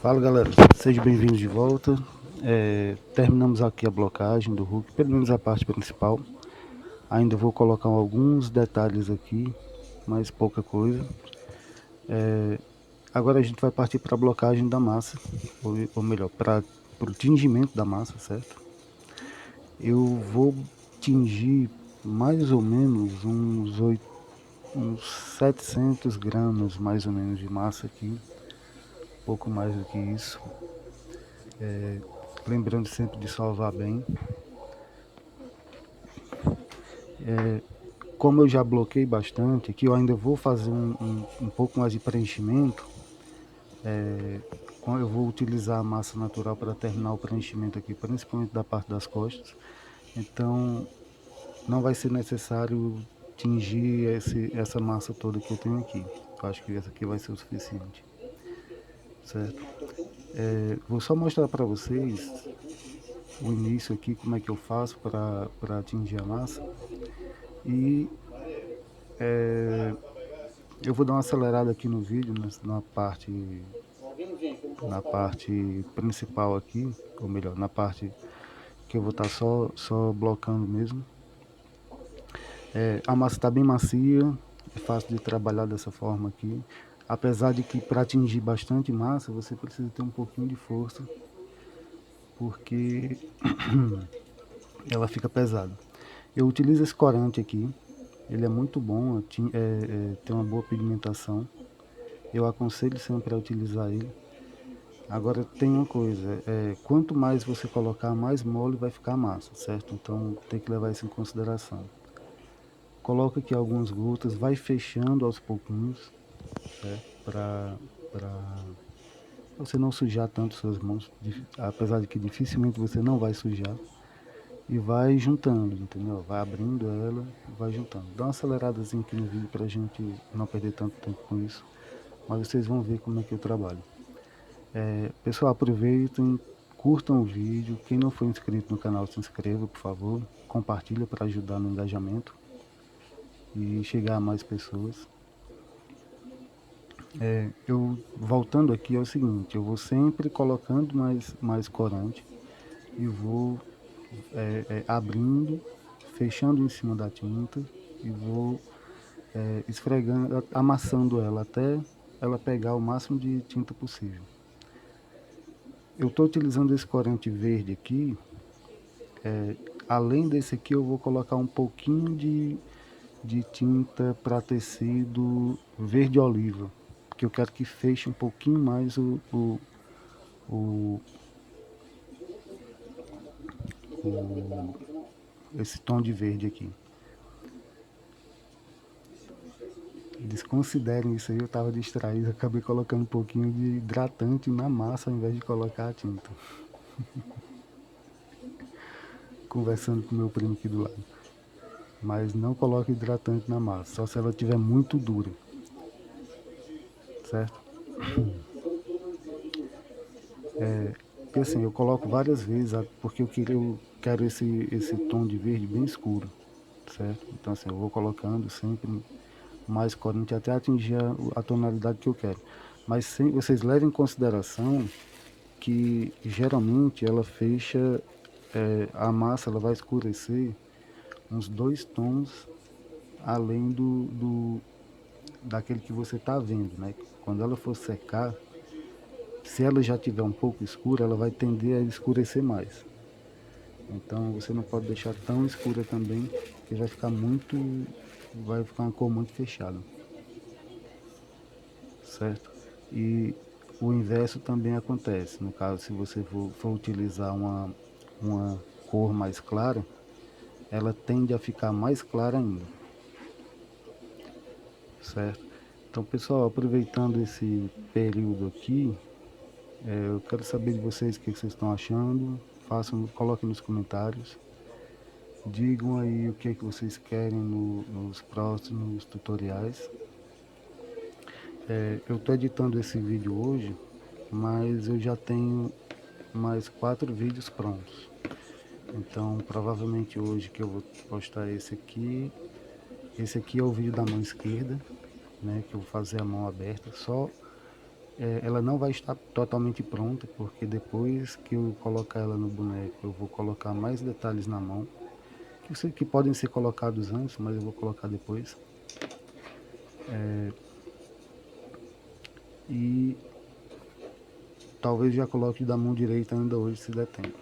Fala galera, sejam bem-vindos de volta. Terminamos aqui a blocagem do Hulk, pelo menos a parte principal. Ainda vou colocar alguns detalhes aqui, mas pouca coisa. Agora a gente vai partir para a blocagem da massa, ou melhor, para o tingimento da massa, certo? Eu vou tingir mais ou menos uns 700 gramas mais ou menos de massa aqui, pouco mais do que isso. Lembrando sempre de salvar bem. Como eu já bloqueei bastante, aqui eu ainda vou fazer um pouco mais de preenchimento. Eu vou utilizar a massa natural para terminar o preenchimento aqui, principalmente da parte das costas. Então não vai ser necessário tingir essa massa toda que eu tenho aqui. Eu acho que essa aqui vai ser o suficiente, certo? Vou só mostrar para vocês o início aqui, como é que eu faço para atingir a massa. E eu vou dar uma acelerada aqui no vídeo, na parte principal aqui, ou melhor, na parte que eu vou estar só blocando mesmo. A massa está bem macia, é fácil de trabalhar dessa forma aqui. Apesar de que para atingir bastante massa, você precisa ter um pouquinho de força, porque ela fica pesada. Eu utilizo esse corante aqui, ele é muito bom, tem uma boa pigmentação. Eu aconselho sempre a utilizar ele. Agora tem uma coisa, quanto mais você colocar, mais mole vai ficar a massa, certo? Então tem que levar isso em consideração. Coloca aqui algumas gotas, vai fechando aos pouquinhos, certo? Para você não sujar tanto suas mãos, apesar de que dificilmente você não vai sujar. E vai juntando, entendeu? Vai abrindo ela e vai juntando. Dá uma aceleradazinha aqui no vídeo pra gente não perder tanto tempo com isso. Mas vocês vão ver como é que eu trabalho. Pessoal, aproveitem, curtam o vídeo. Quem não for inscrito no canal, se inscreva, por favor. Compartilha para ajudar no engajamento e chegar a mais pessoas. Eu voltando aqui é o seguinte, eu vou sempre colocando mais corante e vou abrindo, fechando em cima da tinta e vou esfregando, amassando ela até ela pegar o máximo de tinta possível. Eu estou utilizando esse corante verde aqui. Além desse aqui, eu vou colocar um pouquinho de tinta para tecido verde oliva, porque eu quero que feche um pouquinho mais o, esse tom de verde aqui. Desconsiderem isso aí, eu estava distraído, acabei colocando um pouquinho de hidratante na massa ao invés de colocar a tinta. Conversando com meu primo aqui do lado. Mas não coloque hidratante na massa, só se ela estiver muito dura, certo? Porque assim, eu coloco várias vezes, porque eu quero esse tom de verde bem escuro, certo? Então assim, eu vou colocando sempre mais corante até atingir a tonalidade que eu quero. Mas vocês levem em consideração que geralmente ela fecha, a massa ela vai escurecer uns 2 tons além daquele que você está vendo, né? Quando ela for secar, se ela já tiver um pouco escura, ela vai tender a escurecer mais. Então você não pode deixar tão escura também, que vai ficar uma cor muito fechada, certo? E o inverso também acontece. No caso, se você for utilizar uma cor mais clara, ela tende a ficar mais clara ainda, certo? Então, pessoal, aproveitando esse período aqui, eu quero saber de vocês o que vocês estão achando. Coloquem nos comentários. Digam aí o que vocês querem nos próximos tutoriais. Eu estou editando esse vídeo hoje, mas eu já tenho mais 4 vídeos prontos. Então, provavelmente hoje que eu vou postar esse aqui. Esse aqui é o vídeo da mão esquerda, né? Que eu vou fazer a mão aberta. Só ela não vai estar totalmente pronta, porque depois que eu colocar ela no boneco, eu vou colocar mais detalhes na mão, que podem ser colocados antes, mas eu vou colocar depois. E talvez já coloque da mão direita ainda hoje, se der tempo,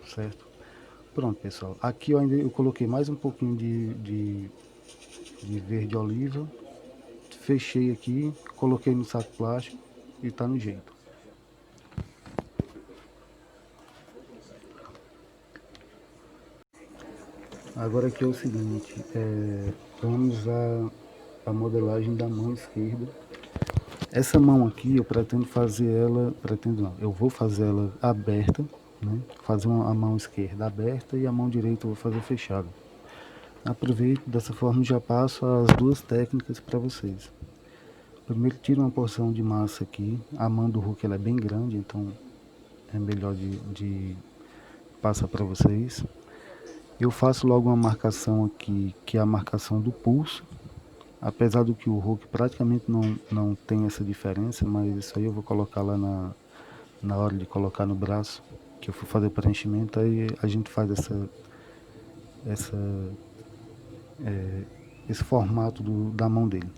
certo? Pronto, pessoal. Aqui eu coloquei mais um pouquinho de verde oliva, fechei aqui, coloquei no saco plástico e tá no jeito. Agora aqui é o seguinte, vamos a modelagem da mão esquerda. Essa mão aqui eu pretendo fazer ela, eu vou fazer ela aberta, né? Fazer a mão esquerda aberta e a mão direita eu vou fazer fechada. Aproveito dessa forma e já passo as duas técnicas para vocês. Primeiro tiro uma porção de massa aqui, a mão do Hulk ela é bem grande, então é melhor de passar para vocês. Eu faço logo uma marcação aqui, que é a marcação do pulso, apesar do que o Hulk praticamente não tem essa diferença, mas isso aí eu vou colocar lá na hora de colocar no braço, que eu for fazer o preenchimento, aí a gente faz esse formato da mão dele.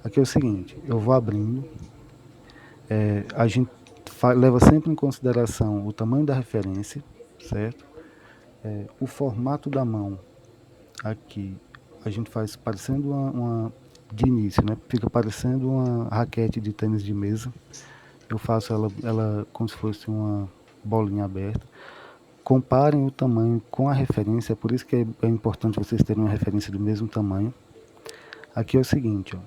Aqui é o seguinte, eu vou abrindo, a gente leva sempre em consideração o tamanho da referência, certo? O formato da mão aqui, a gente faz parecendo de início, né? Fica parecendo uma raquete de tênis de mesa. Eu faço ela como se fosse uma bolinha aberta. Comparem o tamanho com a referência, é por isso que é importante vocês terem uma referência do mesmo tamanho. Aqui é o seguinte, ó,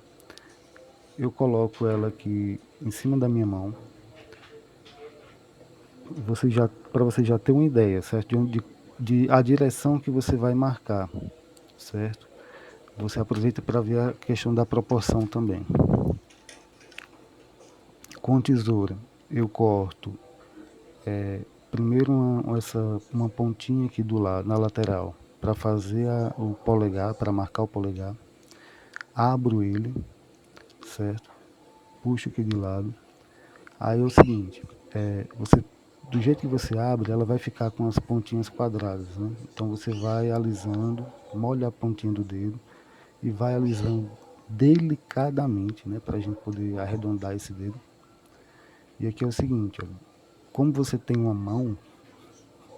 eu coloco ela aqui em cima da minha mão, para você já ter uma ideia, certo? De a direção que você vai marcar, certo? Você aproveita para ver a questão da proporção também. Com tesoura, eu corto primeiro uma pontinha aqui do lado, na lateral, para fazer o polegar, para marcar o polegar. Abro ele, certo? Puxo aqui de lado. Aí é o seguinte, do jeito que você abre, ela vai ficar com as pontinhas quadradas, né? Então você vai alisando, molha a pontinha do dedo e vai alisando delicadamente, né? Para a gente poder arredondar esse dedo. E aqui é o seguinte, olha, como você tem uma mão,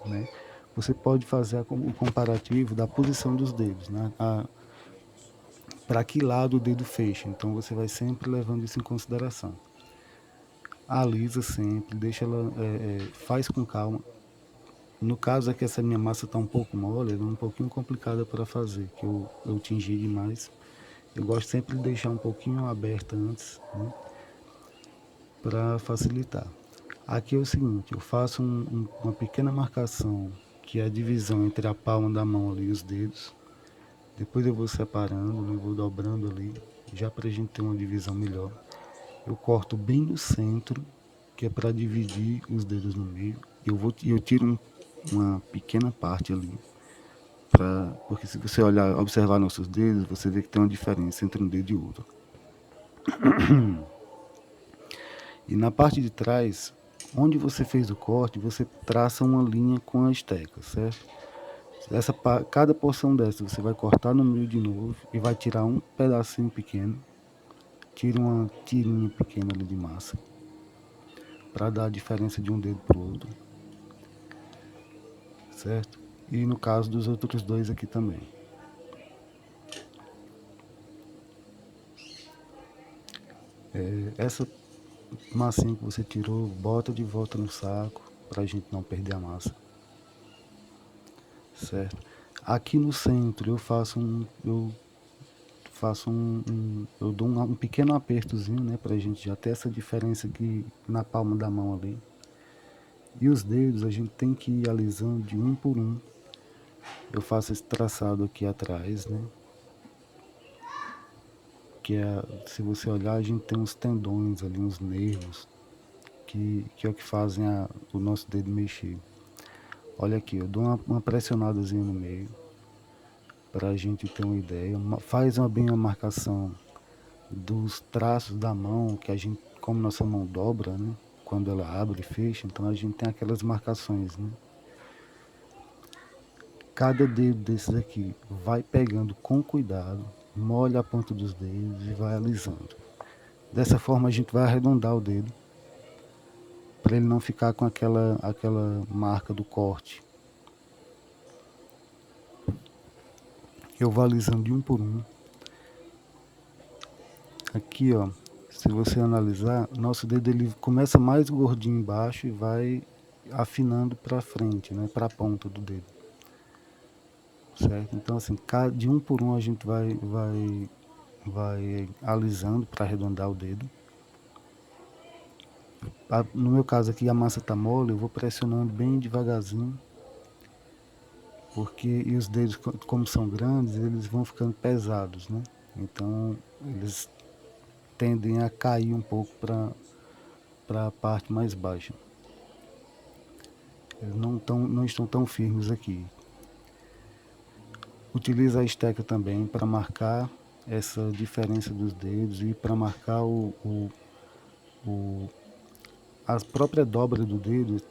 né? Você pode fazer o comparativo da posição dos dedos, né? Para que lado o dedo fecha. Então você vai sempre levando isso em consideração. Alisa sempre, deixa ela, faz com calma. No caso é que essa minha massa está um pouco mole, ela é um pouquinho complicada para fazer, que eu tingi demais. Eu gosto sempre de deixar um pouquinho aberta antes, né, para facilitar. Aqui é o seguinte, eu faço uma pequena marcação, que é a divisão entre a palma da mão ali e os dedos. Depois eu vou separando, né, vou dobrando ali, já para a gente ter uma divisão melhor. Eu corto bem no centro, que é para dividir os dedos no meio. Eu tiro uma pequena parte ali, porque se você observar nossos dedos, você vê que tem uma diferença entre um dedo e outro. E na parte de trás, onde você fez o corte, você traça uma linha com a esteca, certo? Cada porção dessa você vai cortar no meio de novo e vai tirar um pedacinho pequeno, tira uma tirinha pequena ali de massa, para dar a diferença de um dedo para o outro, certo? E no caso dos outros dois aqui também. Essa massinha que você tirou, bota de volta no saco, para a gente não perder a massa, certo? Aqui no centro eu dou um pequeno apertozinho, né, pra gente já ter essa diferença aqui na palma da mão ali. E os dedos a gente tem que ir alisando de um por um. Eu faço esse traçado aqui atrás, né? Se você olhar, a gente tem uns tendões ali, uns nervos, que é o que fazem o nosso dedo mexer. Olha aqui, eu dou uma pressionadazinha no meio, para a gente ter uma ideia. Faz bem a marcação dos traços da mão, que a gente como nossa mão dobra, né? Quando ela abre e fecha, então a gente tem aquelas marcações, né? Cada dedo desses aqui vai pegando com cuidado, molha a ponta dos dedos e vai alisando. Dessa forma a gente vai arredondar o dedo para ele não ficar com aquela marca do corte. Eu vou alisando de um por um. Aqui, ó, se você analisar, nosso dedo ele começa mais gordinho embaixo e vai afinando para frente, né, para a ponta do dedo. Certo? Então assim, de um por um a gente vai alisando para arredondar o dedo. No meu caso aqui a massa está mole, eu vou pressionando bem devagarzinho, porque e os dedos, como são grandes, eles vão ficando pesados, né? Então eles tendem a cair um pouco para a parte mais baixa. Eles não estão tão firmes aqui. Utiliza a esteca também para marcar essa diferença dos dedos e para marcar a própria dobra do dedo.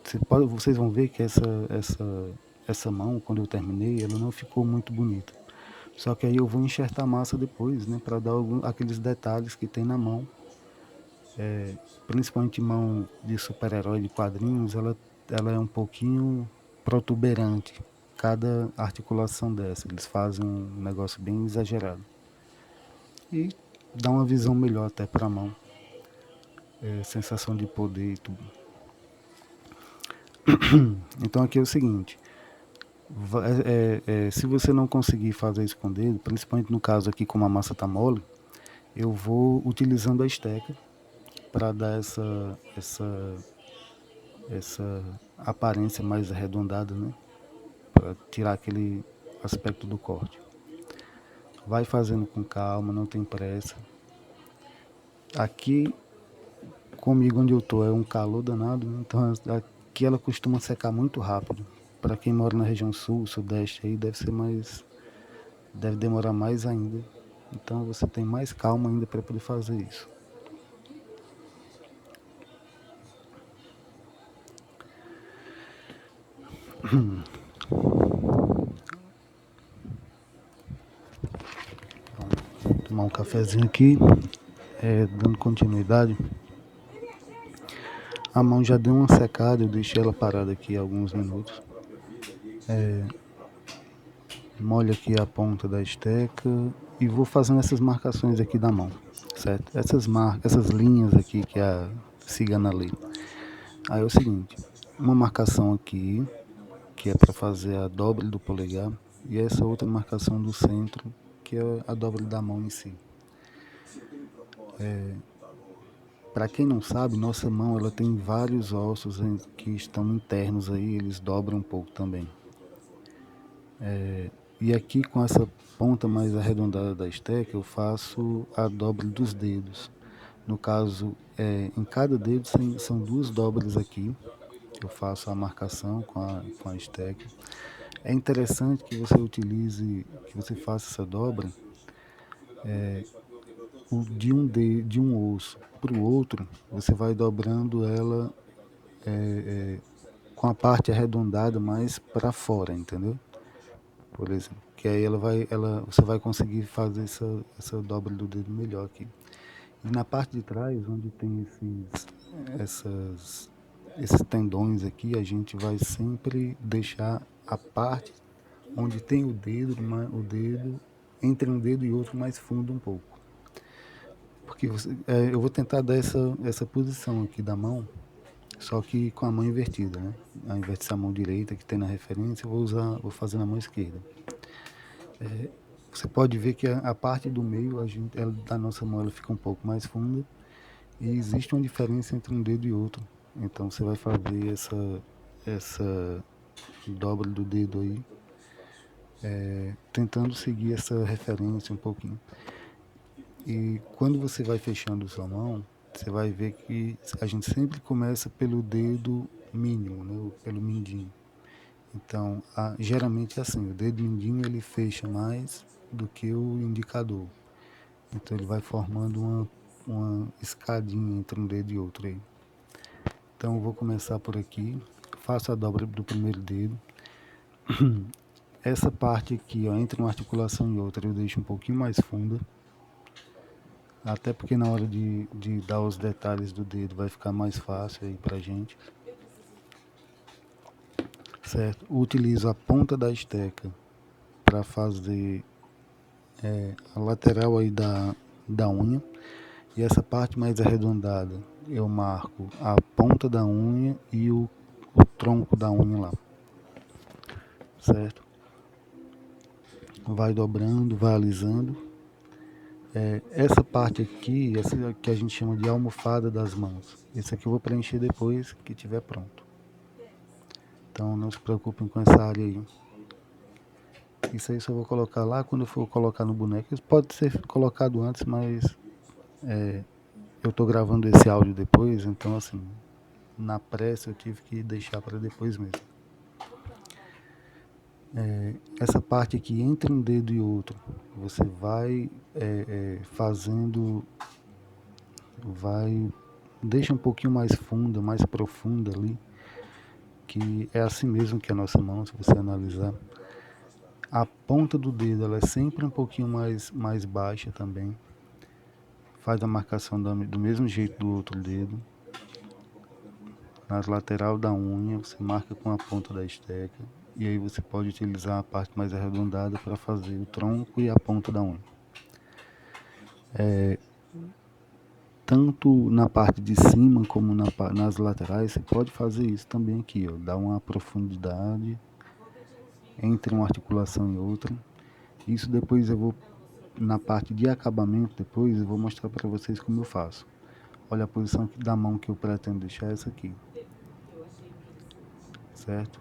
Vocês vão ver que essa mão, quando eu terminei, ela não ficou muito bonita. Só que aí eu vou enxertar a massa depois, né, para dar aqueles detalhes que tem na mão. Principalmente mão de super-herói de quadrinhos, ela é um pouquinho protuberante. Cada articulação dessa, eles fazem um negócio bem exagerado. E dá uma visão melhor até para a mão. Sensação de poder e tudo. Então aqui é o seguinte, se você não conseguir fazer isso com o dedo, principalmente no caso aqui como a massa está mole, eu vou utilizando a esteca para dar essa aparência mais arredondada, né? Para tirar aquele aspecto do corte. Vai fazendo com calma, não tem pressa. Aqui comigo onde eu tô é um calor danado, né? Então aqui ela costuma secar muito rápido. Para quem mora na região sul, sudeste aí deve demorar mais ainda. Então você tem mais calma ainda para poder fazer isso. Vou tomar um cafezinho aqui, dando continuidade. A mão já deu uma secada, eu deixei ela parada aqui alguns minutos. Molho aqui a ponta da esteca e vou fazendo essas marcações aqui da mão, certo? Essas linhas aqui que é a cigana lei. Aí é o seguinte, uma marcação aqui, que é para fazer a dobra do polegar, e essa outra marcação do centro, que é a dobra da mão em si. Para quem não sabe, nossa mão ela tem vários ossos que estão internos aí, eles dobram um pouco também. E aqui com essa ponta mais arredondada da esteca, eu faço a dobra dos dedos. No caso, em cada dedo são duas dobras aqui. Eu faço a marcação com a esteca. É interessante que você que você faça essa dobra de um osso para o outro. Você vai dobrando ela com a parte arredondada mais para fora, entendeu? Por exemplo, que aí você vai conseguir fazer essa dobra do dedo melhor aqui. E na parte de trás, onde tem esses tendões aqui, a gente vai sempre deixar a parte onde tem o dedo entre um dedo e outro mais fundo um pouco. Porque eu vou tentar dar essa posição aqui da mão, só que com a mão invertida, né? Ao invés dessa mão direita que tem na referência, eu vou fazer na mão esquerda. Você pode ver que a parte do meio, da nossa mão, ela fica um pouco mais funda e existe uma diferença entre um dedo e outro. Então você vai fazer essa dobra do dedo aí, tentando seguir essa referência um pouquinho. E quando você vai fechando sua mão, você vai ver que a gente sempre começa pelo dedo mínimo, né? Pelo mindinho. Então, geralmente é assim, o dedo mindinho ele fecha mais do que o indicador. Então ele vai formando uma escadinha entre um dedo e outro aí. Então eu vou começar por aqui, faço a dobra do primeiro dedo. Essa parte aqui, ó, entre uma articulação e outra, eu deixo um pouquinho mais funda, até porque na hora de dar os detalhes do dedo vai ficar mais fácil aí pra gente. Certo? Utilizo a ponta da esteca para fazer a lateral aí da unha. E essa parte mais arredondada, eu marco a ponta da unha e o tronco da unha lá. Certo? Vai dobrando, vai alisando. Essa parte aqui, essa que a gente chama de almofada das mãos. Esse aqui eu vou preencher depois que estiver pronto. Então não se preocupem com essa área aí. Isso aí só vou colocar lá quando eu for colocar no boneco. Isso pode ser colocado antes, mas eu tô gravando esse áudio depois, então assim, na pressa eu tive que deixar para depois mesmo. Essa parte aqui entre um dedo e outro, você vai fazendo, deixa um pouquinho mais funda, mais profunda ali, que é assim mesmo que a nossa mão, se você analisar. A ponta do dedo ela é sempre um pouquinho mais baixa também. Faz a marcação do mesmo jeito do outro dedo. Na lateral da unha, você marca com a ponta da esteca. E aí você pode utilizar a parte mais arredondada para fazer o tronco e a ponta da unha. Tanto na parte de cima como nas laterais, você pode fazer isso também aqui, ó. Dar uma profundidade entre uma articulação e outra. Isso depois eu vou, na parte de acabamento, depois eu vou mostrar para vocês como eu faço. Olha a posição da mão que eu pretendo deixar essa aqui. Certo?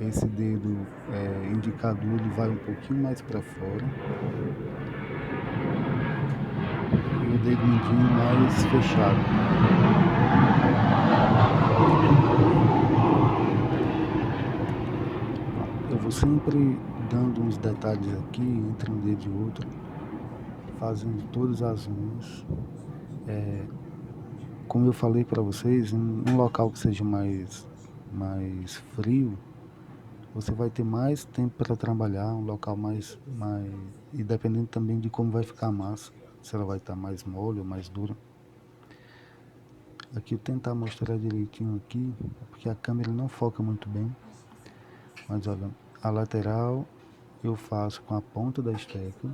Esse dedo indicador ele vai um pouquinho mais para fora e o dedo mindinho mais fechado. Eu vou sempre dando uns detalhes aqui entre um dedo e outro, fazendo todas as unhas. Como eu falei para vocês, em um local que seja mais frio, você vai ter mais tempo para trabalhar, um local e dependendo também de como vai ficar a massa, se ela vai estar mais mole ou mais dura. Aqui eu tentar mostrar direitinho aqui, porque a câmera não foca muito bem, mas olha, a lateral eu faço com a ponta da esteca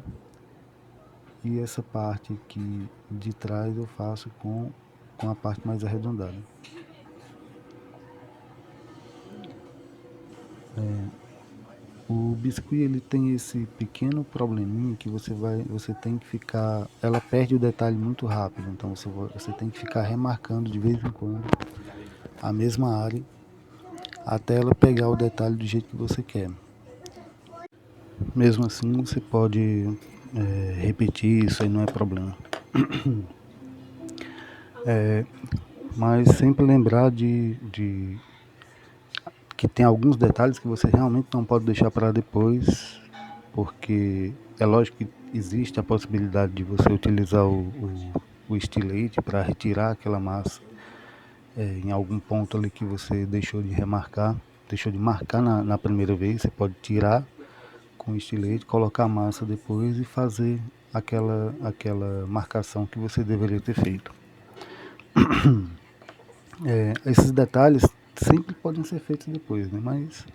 e essa parte aqui de trás eu faço com a parte mais arredondada. O biscuit ele tem esse pequeno probleminha que você tem que ficar, ela perde o detalhe muito rápido, então você tem que ficar remarcando de vez em quando a mesma área até ela pegar o detalhe do jeito que você quer. Mesmo assim você pode repetir, isso aí não é problema. Mas sempre lembrar de que tem alguns detalhes que você realmente não pode deixar para depois, porque é lógico que existe a possibilidade de você utilizar o estilete para retirar aquela massa em algum ponto ali que você deixou de marcar na primeira vez. Você pode tirar com o estilete, colocar a massa depois e fazer aquela marcação que você deveria ter feito. Esses detalhes sempre podem ser feitos depois, né? Mas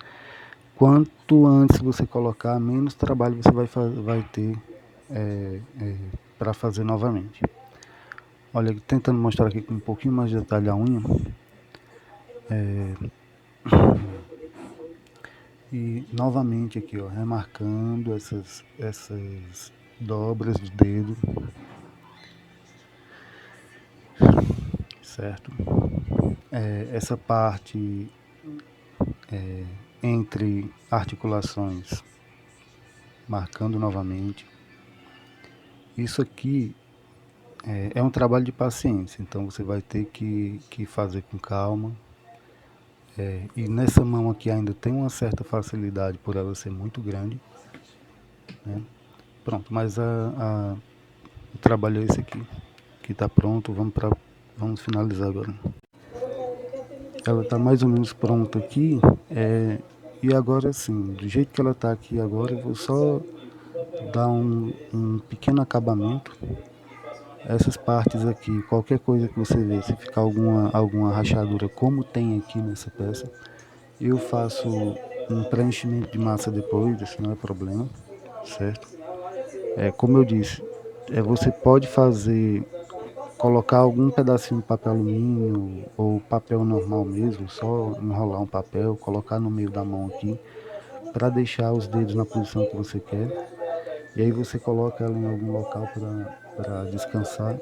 quanto antes você colocar, menos trabalho você vai ter para fazer novamente. Olha, tentando mostrar aqui com um pouquinho mais de detalhe a unha. E novamente aqui, ó, remarcando essas dobras do dedo, certo? Essa parte entre articulações, marcando novamente. Isso aqui é um trabalho de paciência, então você vai ter que fazer com calma. E nessa mão aqui ainda tem uma certa facilidade por ela ser muito grande, né? Pronto, mas O trabalho é esse aqui, que está pronto. Vamos finalizar agora. Ela está mais ou menos pronta aqui. E agora sim, do jeito que ela está aqui agora, eu vou só dar um pequeno acabamento. Essas partes aqui, qualquer coisa que você vê, se ficar alguma rachadura, como tem aqui nessa peça, eu faço um preenchimento de massa depois, isso não é problema, certo? Como eu disse, você pode colocar algum pedacinho de papel alumínio ou papel normal mesmo, só enrolar um papel, colocar no meio da mão aqui, para deixar os dedos na posição que você quer. E aí você coloca ela em algum local para descansar.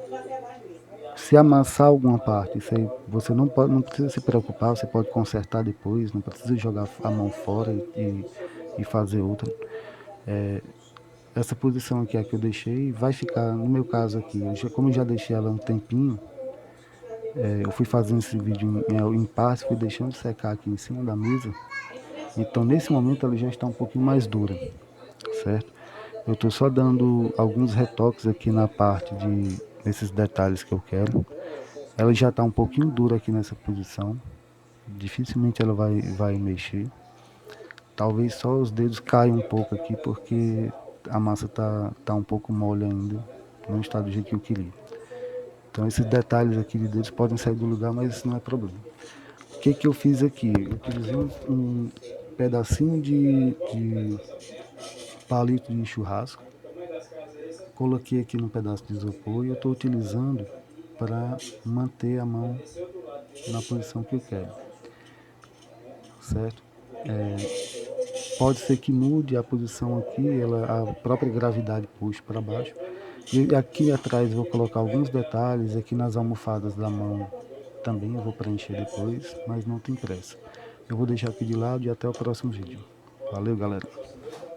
Se amassar alguma parte, isso aí você não precisa se preocupar, você pode consertar depois, não precisa jogar a mão fora e fazer outra. Essa posição aqui é a que eu deixei, vai ficar, no meu caso aqui, como eu já deixei ela um tempinho, eu fui fazendo esse vídeo em passe, fui deixando secar aqui em cima da mesa, então nesse momento ela já está um pouquinho mais dura, certo? Eu estou só dando alguns retoques aqui na parte desses detalhes que eu quero. Ela já está um pouquinho dura aqui nessa posição, dificilmente ela vai mexer. Talvez só os dedos caiam um pouco aqui, porque a massa tá um pouco mole ainda, não está do jeito que eu queria. Então esses detalhes aqui de dedos podem sair do lugar, mas isso não é problema. O que eu fiz aqui? Eu utilizei um pedacinho de palito de churrasco, coloquei aqui num pedaço de isopor e eu estou utilizando para manter a mão na posição que eu quero, certo? Pode ser que mude a posição aqui, a própria gravidade puxe para baixo. E aqui atrás eu vou colocar alguns detalhes, aqui nas almofadas da mão também eu vou preencher depois, mas não tem pressa. Eu vou deixar aqui de lado e até o próximo vídeo. Valeu, galera!